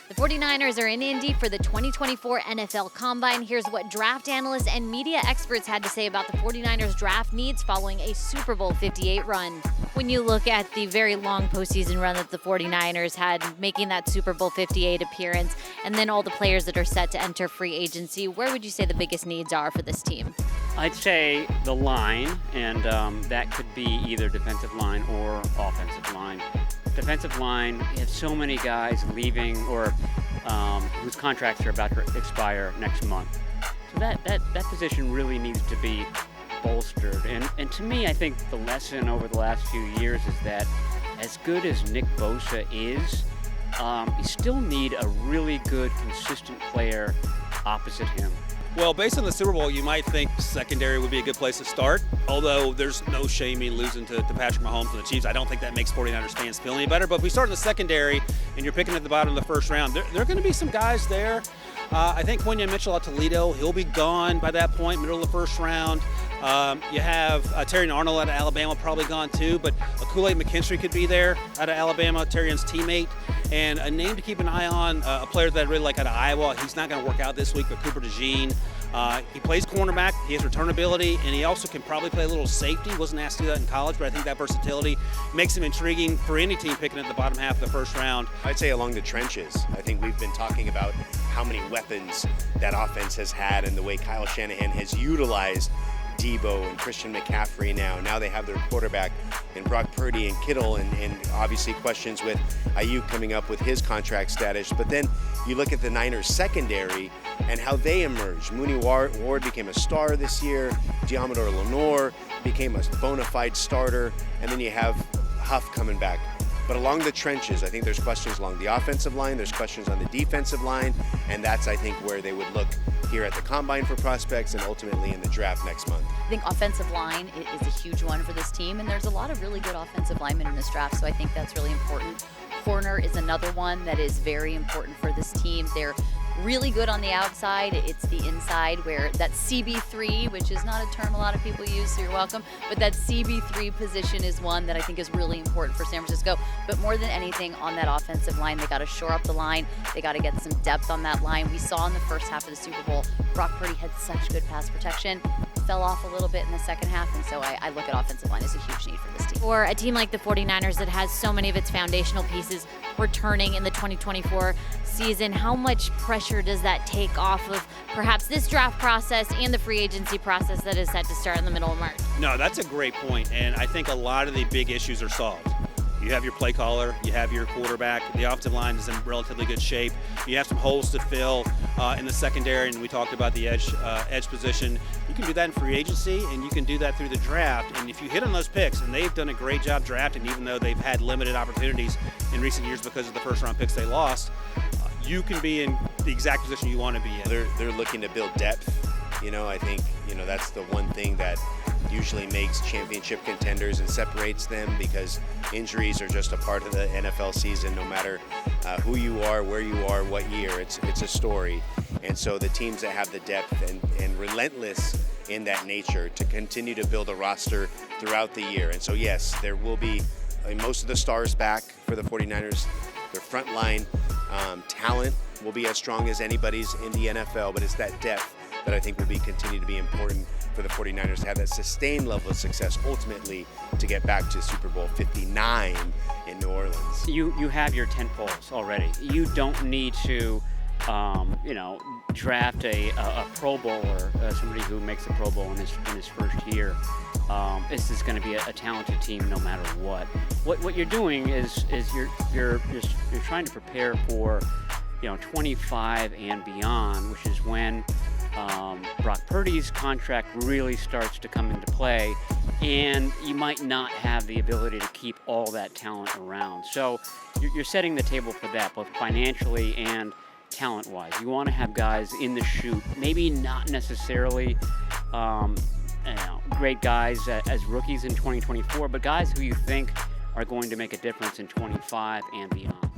The 49ers are in Indy for the 2024 NFL Combine. Here's what draft analysts and media experts had to say about the 49ers draft needs following a Super Bowl 58 run. When you look at the very long postseason run that the 49ers had, making that Super Bowl 58 appearance, and then all the players that are set to enter free agency, where would you say the biggest needs are for this team? I'd say the line, and that could be either defensive line or offensive line. Defensive line, you have so many guys leaving or whose contracts are about to expire next month. So that position really needs to be bolstered. And to me, I think the lesson over the last few years is that as good as Nick Bosa is, you still need a really good, consistent player opposite him. Well, based on the Super Bowl, you might think secondary would be a good place to start. Although there's no shame in losing to Patrick Mahomes and the Chiefs. I don't think that makes 49ers fans feel any better. But if we start in the secondary and you're picking at the bottom of the first round, there are going to be some guys there. I think Quinion Mitchell at Toledo, he'll be gone by that point, middle of the first round. You have Terry Arnold out of Alabama, probably gone too, but Kool-Aid McKinstry could be there out of Alabama, Terrian's teammate. And a name to keep an eye on, a player that I really like out of Iowa. He's not going to work out this week, but Cooper DeJean. He plays cornerback, he has return ability, and he also can probably play a little safety. Wasn't asked to do that in college, but I think that versatility makes him intriguing for any team picking at the bottom half of the first round. I'd say along the trenches. I think we've been talking about how many weapons that offense has had and the way Kyle Shanahan has utilized Debo and Christian McCaffrey now. Now they have their quarterback in Brock Purdy and Kittle, and obviously questions with Ayuk coming up with his contract status. But then you look at the Niners secondary and how they emerged. Mooney Ward became a star this year. Diamador Lenore became a bona fide starter. And then you have Huff coming back. But along the trenches, I think there's questions along the offensive line, there's questions on the defensive line, and that's, I think, where they would look here at the Combine for prospects and ultimately in the draft next month. I think offensive line is a huge one for this team, and there's a lot of really good offensive linemen in this draft, so I think that's really important. Corner is another one that is very important for this team. They're really good on the outside. It's the inside where that CB3, which is not a term a lot of people use, so you're welcome, but that CB3 position is one that I think is really important for San Francisco. But more than anything, on that offensive line, they got to shore up the line. They got to get some depth on that line. We saw in the first half of the Super Bowl, Brock Purdy had such good pass protection, fell off a little bit in the second half, and so I look at offensive line as a huge need for this team. For a team like the 49ers that has so many of its foundational pieces returning in the 2024 season, how much pressure does that take off of perhaps this draft process and the free agency process that is set to start in the middle of March? No, that's a great point, and I think a lot of the big issues are solved. You have your play caller, you have your quarterback, the offensive line is in relatively good shape. You have some holes to fill in the secondary, and we talked about the edge position. You can do that in free agency, and you can do that through the draft. And if you hit on those picks, and they've done a great job drafting, even though they've had limited opportunities in recent years because of the first-round picks they lost, you can be in the exact position you want to be in. They're looking to build depth. I think that's the one thing that usually makes championship contenders and separates them, because injuries are just a part of the NFL season. No matter who you are, where you are, what year, it's a story. And so the teams that have the depth and relentless in that nature to continue to build a roster throughout the year. And so yes, there will be most of the stars back for the 49ers. Their front line talent will be as strong as anybody's in the NFL, but it's that depth that I think will continue to be important for the 49ers to have that sustained level of success, ultimately to get back to Super Bowl 59 in New Orleans. You have your tentpoles already. You don't need to draft a Pro Bowler, somebody who makes a Pro Bowl in his first year. This is going to be a talented team no matter what. What you're doing is you're trying to prepare for 25 and beyond, which is when Brock Purdy's contract really starts to come into play, and you might not have the ability to keep all that talent around. So you're setting the table for that, both financially and talent-wise. You want to have guys in the chute, maybe not necessarily great guys as rookies in 2024, but guys who you think are going to make a difference in 25 and beyond.